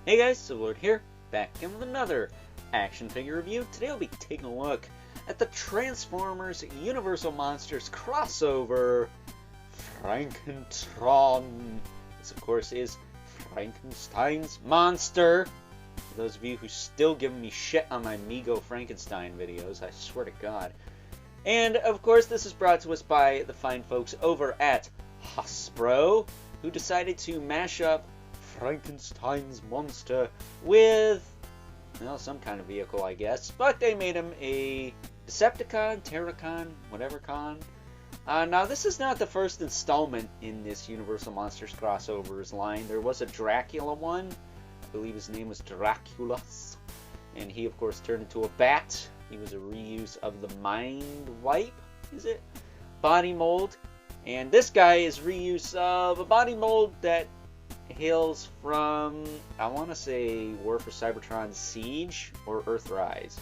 Hey guys, Lord here, back again with another action figure review. Today we'll be taking a look at the Transformers Universal Monsters crossover, Frankentrpn. This of course is Frankenstein's monster. For those of you who still giving me shit on my Mego Frankenstein videos, I swear to God. And of course this is brought to us by the fine folks over at Hasbro, who decided to mash up Frankenstein's monster with, well, some kind of vehicle, I guess. But they made him a Decepticon, Terracon, whatever con. Now, this is not the first installment in this Universal Monsters crossovers line. There was a Dracula one. I believe his name was Draculus. And he, of course, turned into a bat. He was a reuse of the Mind Wipe, is it? Body mold. And this guy is reuse of a body mold that hails from, I want to say, War for Cybertron Siege or Earthrise.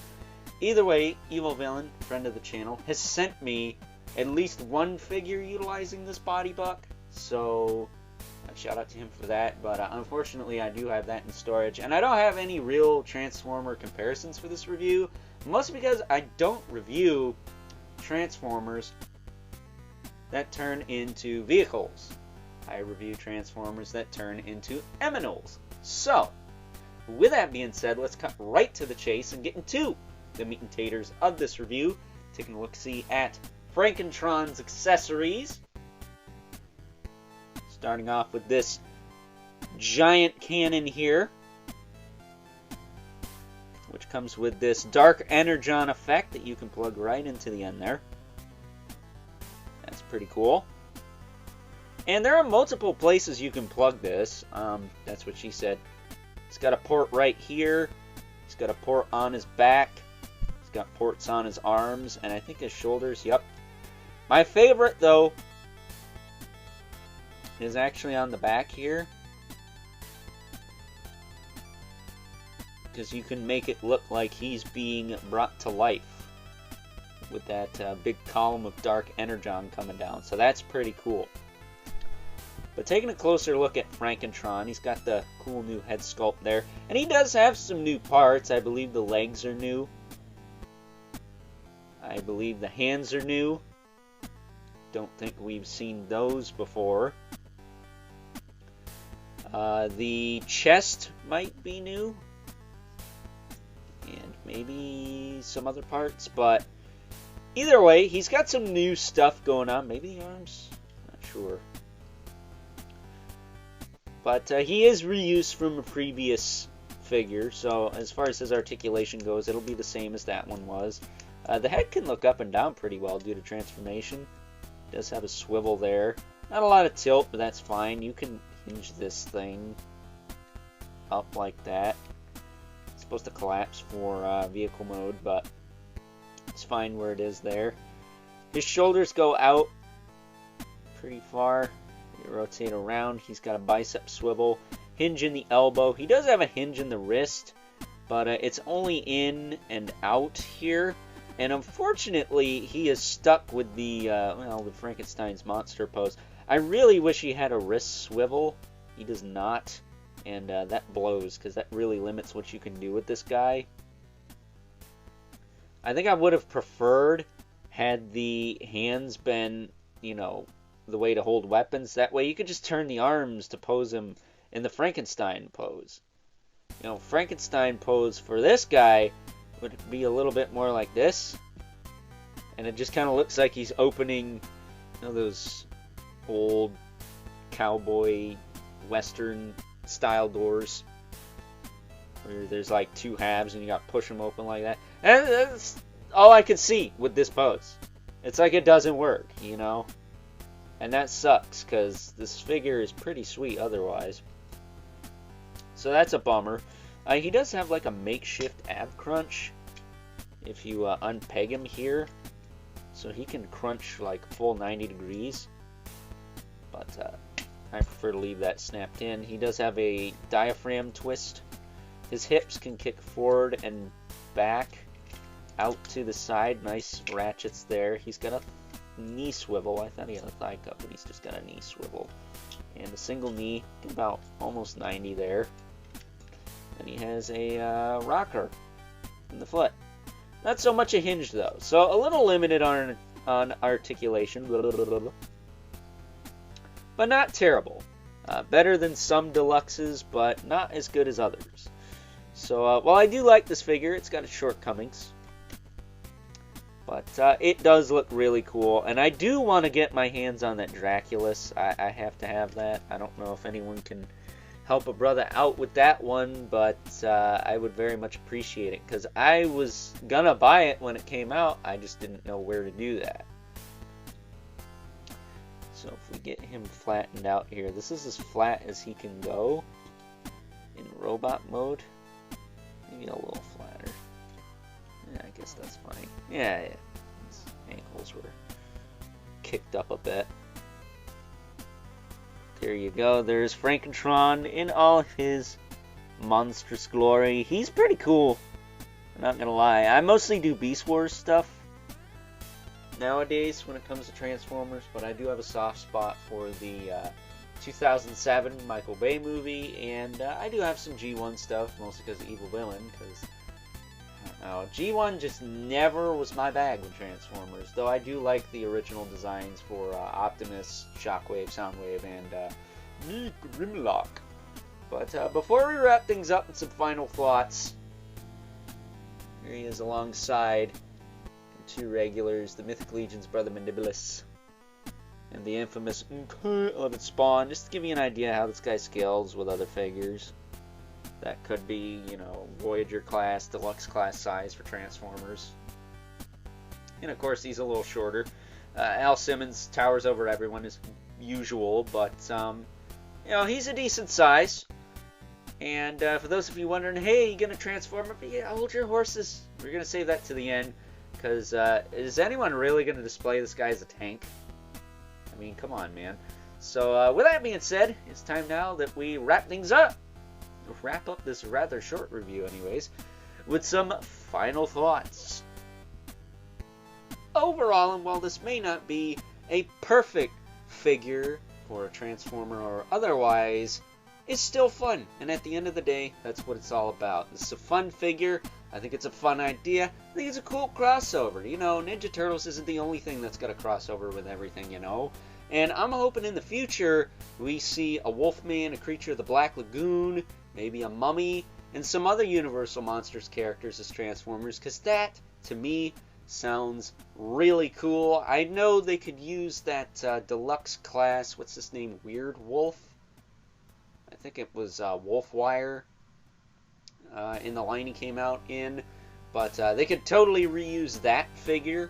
Either way, Evil Villain, friend of the channel, has sent me at least one figure utilizing this body buck. So, shout out to him for that. But unfortunately, I do have that in storage. And I don't have any real Transformer comparisons for this review. Mostly because I don't review Transformers that turn into vehicles. I review Transformers that turn into Eminals. So, with that being said, let's cut right to the chase and get into the meat and taters of this review. Taking a look-see at Frankentrpn's accessories. Starting off with this giant cannon here, which comes with this dark energon effect that you can plug right into the end there. That's pretty cool. And there are multiple places you can plug this. That's what she said. It's got a port right here. It's got a port on his back. It's got ports on his arms. And I think his shoulders. Yep. My favorite, though, is actually on the back here. Because you can make it look like he's being brought to life. With that big column of dark energon coming down. So that's pretty cool. But taking a closer look at Frankentrpn, he's got the cool new head sculpt there. And he does have some new parts. I believe the legs are new. I believe the hands are new. Don't think we've seen those before. The chest might be new. And maybe some other parts. But either way, he's got some new stuff going on. Maybe the arms? Not sure. But he is reused from a previous figure, so as far as his articulation goes, it'll be the same as that one was. The head can look up and down pretty well due to transformation. It does have a swivel there. Not a lot of tilt, but that's fine. You can hinge this thing up like that. It's supposed to collapse for vehicle mode, but it's fine where it is there. His shoulders go out pretty far. You rotate around. He's got a bicep swivel, hinge in the elbow. He does have a hinge in the wrist, but it's only in and out here. And unfortunately, he is stuck with the the Frankenstein's monster pose. I really wish he had a wrist swivel. He does not, and that blows because that really limits what you can do with this guy. I think I would have preferred had the hands been, the way to hold weapons. That way you could just turn the arms to pose him in the Frankenstein pose. Frankenstein pose for this guy would be a little bit more like this. And it just kind of looks like he's opening, those old cowboy western style doors where there's like two halves and you got to push them open like that. And that's all I could see with this pose. It's like it doesn't work, And that sucks, because this figure is pretty sweet otherwise. So that's a bummer. He does have like a makeshift ab crunch. If you unpeg him here. So he can crunch like full 90 degrees. But I prefer to leave that snapped in. He does have a diaphragm twist. His hips can kick forward and back. Out to the side. Nice ratchets there. He's got a knee swivel. I thought he had a thigh cup, but he's just got a knee swivel. And a single knee, about almost 90 there. And he has a rocker in the foot. Not so much a hinge, though. So a little limited on articulation. But not terrible. Better than some deluxes, but not as good as others. So while I do like this figure, it's got its shortcomings. But it does look really cool. And I do want to get my hands on that Draculus. I have to have that. I don't know if anyone can help a brother out with that one, but I would very much appreciate it. Because I was going to buy it when it came out. I just didn't know where to do that. So if we get him flattened out here, this is as flat as he can go in robot mode. Maybe a little flatter. Yeah, I guess that's fine. Yeah. His ankles were kicked up a bit. There you go. There's Frankentrpn in all of his monstrous glory. He's pretty cool. I'm not gonna lie. I mostly do Beast Wars stuff nowadays when it comes to Transformers, but I do have a soft spot for the 2007 Michael Bay movie, and I do have some G1 stuff, mostly because of Evil Villain, because I don't know, G1 just never was my bag with Transformers, though I do like the original designs for Optimus, Shockwave, Soundwave, and Grimlock. But before we wrap things up with some final thoughts, here he is alongside two regulars, the Mythic Legion's brother Mandibulus, and the infamous 11 Spawn, just to give you an idea how this guy scales with other figures. That could be, you know, Voyager class, Deluxe class size for Transformers. And of course, he's a little shorter. Al Simmons towers over everyone as usual, but, you know, he's a decent size. And for those of you wondering, hey, you gonna transform him? Yeah, hold your horses. We're gonna save that to the end. Because is anyone really going to display this guy as a tank? I mean, come on, man. So with that being said, it's time now that we wrap things up. Wrap up this rather short review anyways, with some final thoughts. Overall, and while this may not be a perfect figure for a Transformer or otherwise, it's still fun. And at the end of the day, that's what it's all about. This is a fun figure. I think it's a fun idea. I think it's a cool crossover. You know, Ninja Turtles isn't the only thing that's got a crossover with everything, you know. And I'm hoping in the future we see a Wolfman, a creature of the Black Lagoon, maybe a Mummy, and some other Universal Monsters characters as Transformers, because that, to me, sounds really cool. I know they could use that deluxe class, what's his name, Weird Wolf? I think it was Wolfwire. In the line he came out in, but they could totally reuse that figure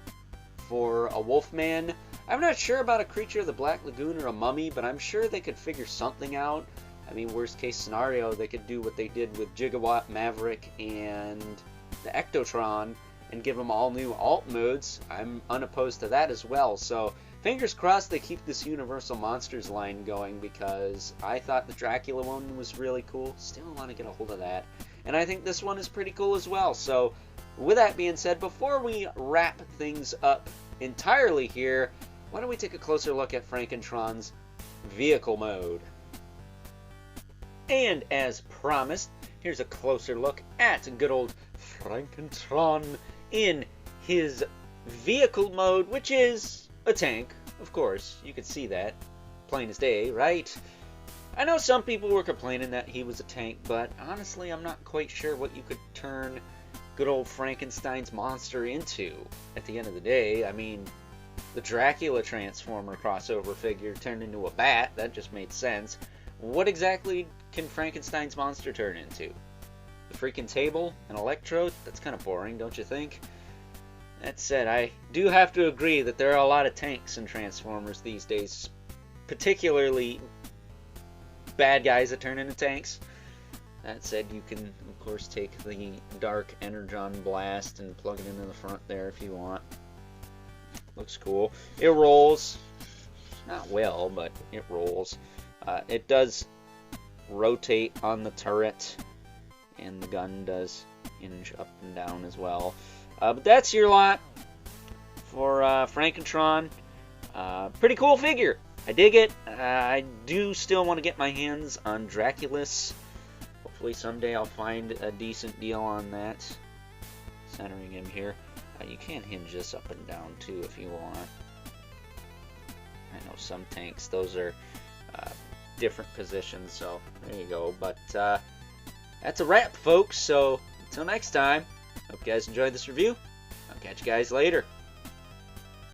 for a Wolfman. I'm not sure about a creature of the Black Lagoon or a Mummy, but I'm sure they could figure something out. I mean, worst case scenario, they could do what they did with Gigawatt, Maverick, and the Ectotron, and give them all new alt modes. I'm unopposed to that as well, so fingers crossed they keep this Universal Monsters line going, because I thought the Dracula one was really cool. Still want to get a hold of that. And I think this one is pretty cool as well. So with that being said, before we wrap things up entirely here, why don't we take a closer look at Frankentrpn's vehicle mode. And as promised, here's a closer look at good old Frankentrpn in his vehicle mode, which is a tank, of course. You could see that plain as day, right? I know some people were complaining that he was a tank, but honestly, I'm not quite sure what you could turn good old Frankenstein's monster into at the end of the day. I mean, the Dracula Transformer crossover figure turned into a bat. That just made sense. What exactly can Frankenstein's monster turn into? The freaking table? An electrode? That's kind of boring, don't you think? That said, I do have to agree that there are a lot of tanks in Transformers these days, particularly bad guys that turn into tanks. That said, you can, of course, take the Dark Energon Blast and plug it into the front there if you want. Looks cool. It rolls. Not well, but it rolls. It does rotate on the turret, and the gun does hinge up and down as well. But that's your lot for Frankentrpn. Pretty cool figure. I dig it. I do still want to get my hands on Draculus. Hopefully someday I'll find a decent deal on that. Centering him here. You can hinge this up and down too if you want. I know some tanks, those are different positions, so there you go. But that's a wrap, folks. So until next time, hope you guys enjoyed this review. I'll catch you guys later.